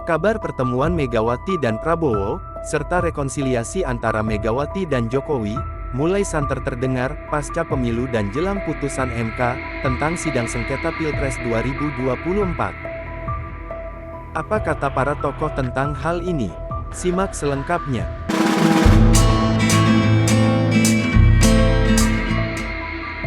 Kabar pertemuan Megawati dan Prabowo, serta rekonsiliasi antara Megawati dan Jokowi, mulai santer terdengar pasca pemilu dan jelang putusan MK tentang sidang sengketa Pilpres 2024. Apa kata para tokoh tentang hal ini? Simak selengkapnya.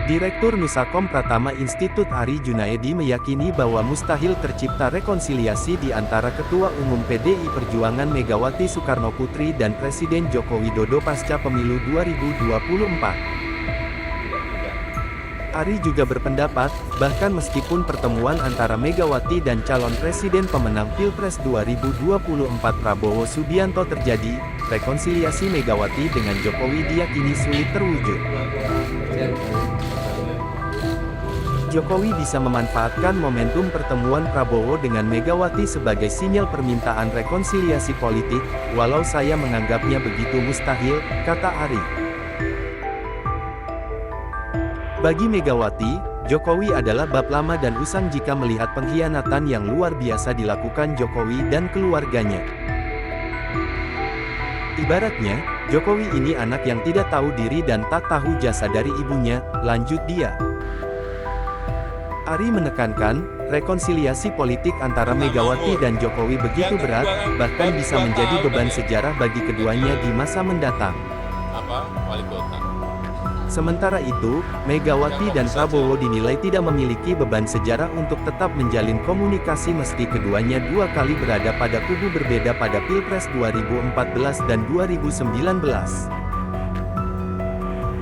Direktur Nusakom Pratama Institut Ari Junaedi meyakini bahwa mustahil tercipta rekonsiliasi di antara Ketua Umum PDI Perjuangan Megawati Soekarnoputri dan Presiden Joko Widodo pasca pemilu 2024. Ari juga berpendapat, bahkan meskipun pertemuan antara Megawati dan calon presiden pemenang Pilpres 2024 Prabowo Subianto terjadi, rekonsiliasi Megawati dengan Jokowi diyakini sulit terwujud. Jokowi bisa memanfaatkan momentum pertemuan Prabowo dengan Megawati sebagai sinyal permintaan rekonsiliasi politik, walau saya menganggapnya begitu mustahil, kata Ari. Bagi Megawati, Jokowi adalah bab lama dan usang jika melihat pengkhianatan yang luar biasa dilakukan Jokowi dan keluarganya. Ibaratnya, Jokowi ini anak yang tidak tahu diri dan tak tahu jasa dari ibunya, lanjut dia. Ari menekankan, rekonsiliasi politik antara Megawati dan Jokowi begitu berat, bahkan bisa menjadi beban sejarah bagi keduanya di masa mendatang. Sementara itu, Megawati dan Prabowo dinilai tidak memiliki beban sejarah untuk tetap menjalin komunikasi meski keduanya dua kali berada pada kubu berbeda pada Pilpres 2014 dan 2019.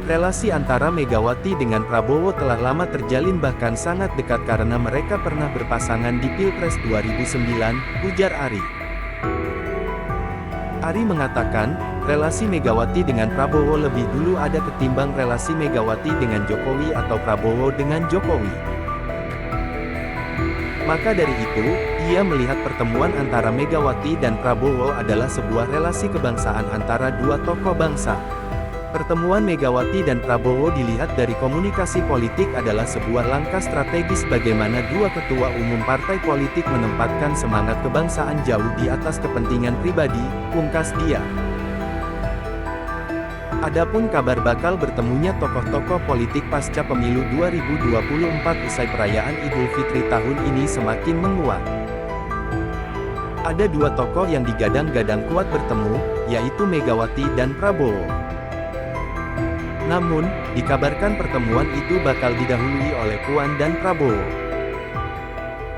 Relasi antara Megawati dengan Prabowo telah lama terjalin bahkan sangat dekat karena mereka pernah berpasangan di Pilpres 2009, ujar Ari. Ari mengatakan, relasi Megawati dengan Prabowo lebih dulu ada ketimbang relasi Megawati dengan Jokowi atau Prabowo dengan Jokowi. Maka dari itu, ia melihat pertemuan antara Megawati dan Prabowo adalah sebuah relasi kebangsaan antara dua tokoh bangsa. Pertemuan Megawati dan Prabowo dilihat dari komunikasi politik adalah sebuah langkah strategis bagaimana dua ketua umum partai politik menempatkan semangat kebangsaan jauh di atas kepentingan pribadi, pungkas dia. Adapun kabar bakal bertemunya tokoh-tokoh politik pasca pemilu 2024 usai perayaan Idul Fitri tahun ini semakin menguat. Ada dua tokoh yang digadang-gadang kuat bertemu, yaitu Megawati dan Prabowo. Namun, dikabarkan pertemuan itu bakal didahului oleh Puan dan Prabowo.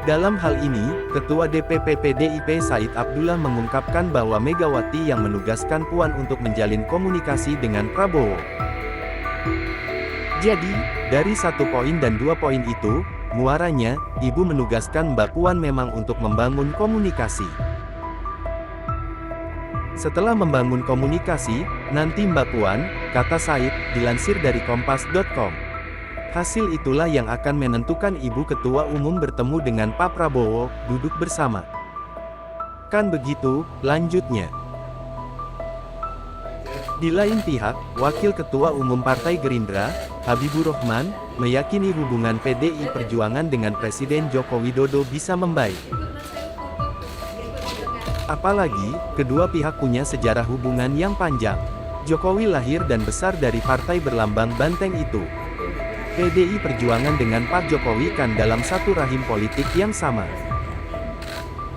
Dalam hal ini, Ketua DPP PDIP Said Abdullah mengungkapkan bahwa Megawati yang menugaskan Puan untuk menjalin komunikasi dengan Prabowo. Jadi, dari 1 poin dan 2 poin itu, muaranya, Ibu menugaskan Mbak Puan memang untuk membangun komunikasi. Setelah membangun komunikasi, nanti Mbak Puan, kata Said, dilansir dari kompas.com. Hasil itulah yang akan menentukan Ibu Ketua Umum bertemu dengan Pak Prabowo, duduk bersama. Kan begitu, lanjutnya. Di lain pihak, Wakil Ketua Umum Partai Gerindra, Habibur Rahman, meyakini hubungan PDI Perjuangan dengan Presiden Joko Widodo bisa membaik. Apalagi, kedua pihak punya sejarah hubungan yang panjang. Jokowi lahir dan besar dari partai berlambang banteng itu. PDI Perjuangan dengan Pak Jokowi kan dalam satu rahim politik yang sama.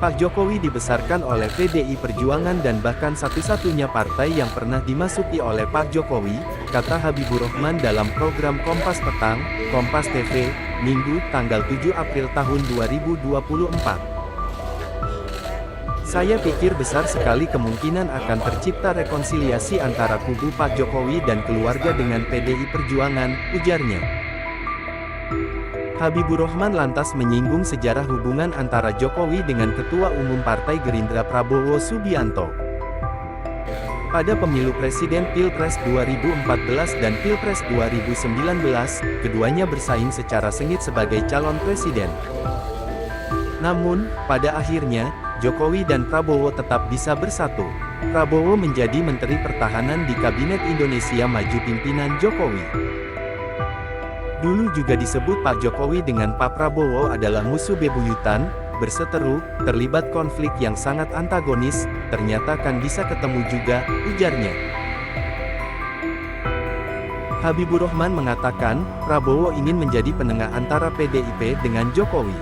Pak Jokowi dibesarkan oleh PDI Perjuangan dan bahkan satu-satunya partai yang pernah dimasuki oleh Pak Jokowi, kata Habibur Rahman dalam program Kompas Petang, Kompas TV, Minggu, tanggal 7 April tahun 2024. Saya pikir besar sekali kemungkinan akan tercipta rekonsiliasi antara kubu Pak Jokowi dan keluarga dengan PDI Perjuangan, ujarnya. Habibur Rahman lantas menyinggung sejarah hubungan antara Jokowi dengan Ketua Umum Partai Gerindra Prabowo Subianto. Pada pemilu Presiden Pilpres 2014 dan Pilpres 2019, keduanya bersaing secara sengit sebagai calon presiden. Namun, pada akhirnya, Jokowi dan Prabowo tetap bisa bersatu. Prabowo menjadi Menteri Pertahanan di Kabinet Indonesia Maju pimpinan Jokowi. Dulu juga disebut Pak Jokowi dengan Pak Prabowo adalah musuh bebuyutan, berseteru, terlibat konflik yang sangat antagonis, ternyata kan bisa ketemu juga, ujarnya. Habibur Rahman mengatakan, Prabowo ingin menjadi penengah antara PDIP dengan Jokowi.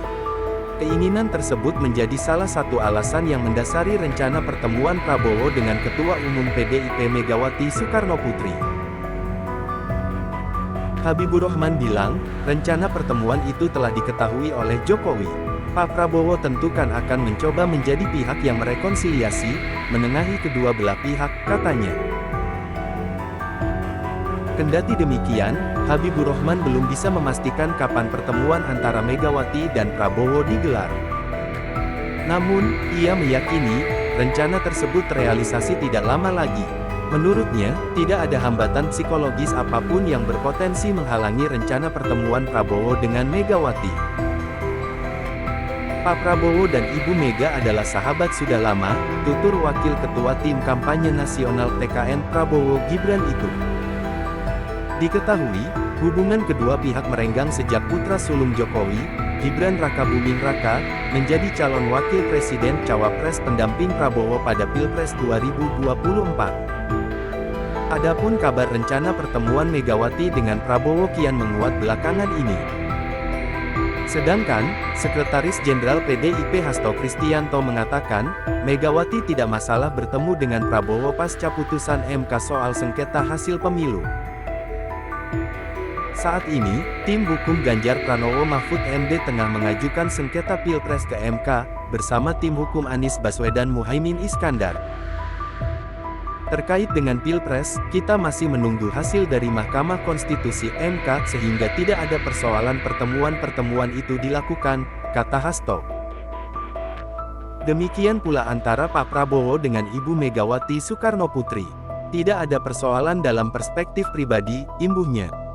Keinginan tersebut menjadi salah satu alasan yang mendasari rencana pertemuan Prabowo dengan Ketua Umum PDIP Megawati Soekarnoputri. Habibur Rahman bilang, rencana pertemuan itu telah diketahui oleh Jokowi. Pak Prabowo tentu kan akan mencoba menjadi pihak yang merekonsiliasi, menengahi kedua belah pihak, katanya. Kendati demikian, Habibur Rahman belum bisa memastikan kapan pertemuan antara Megawati dan Prabowo digelar. Namun, ia meyakini, rencana tersebut terrealisasi tidak lama lagi. Menurutnya, tidak ada hambatan psikologis apapun yang berpotensi menghalangi rencana pertemuan Prabowo dengan Megawati. Pak Prabowo dan Ibu Mega adalah sahabat sudah lama, tutur Wakil Ketua Tim Kampanye Nasional TKN Prabowo Gibran itu. Diketahui, hubungan kedua pihak merenggang sejak putra sulung Jokowi, Gibran Rakabuming Raka, menjadi calon wakil presiden cawapres pendamping Prabowo pada Pilpres 2024. Adapun kabar rencana pertemuan Megawati dengan Prabowo kian menguat belakangan ini. Sedangkan, Sekretaris Jenderal PDIP Hasto Kristianto mengatakan, Megawati tidak masalah bertemu dengan Prabowo pasca putusan MK soal sengketa hasil pemilu. Saat ini, tim hukum Ganjar Pranowo Mahfud MD tengah mengajukan sengketa Pilpres ke MK, bersama tim hukum Anies Baswedan Muhaimin Iskandar. Terkait dengan Pilpres, kita masih menunggu hasil dari Mahkamah Konstitusi (MK) sehingga tidak ada persoalan pertemuan-pertemuan itu dilakukan, kata Hasto. Demikian pula antara Pak Prabowo dengan Ibu Megawati Soekarnoputri. Tidak ada persoalan dalam perspektif pribadi, imbuhnya.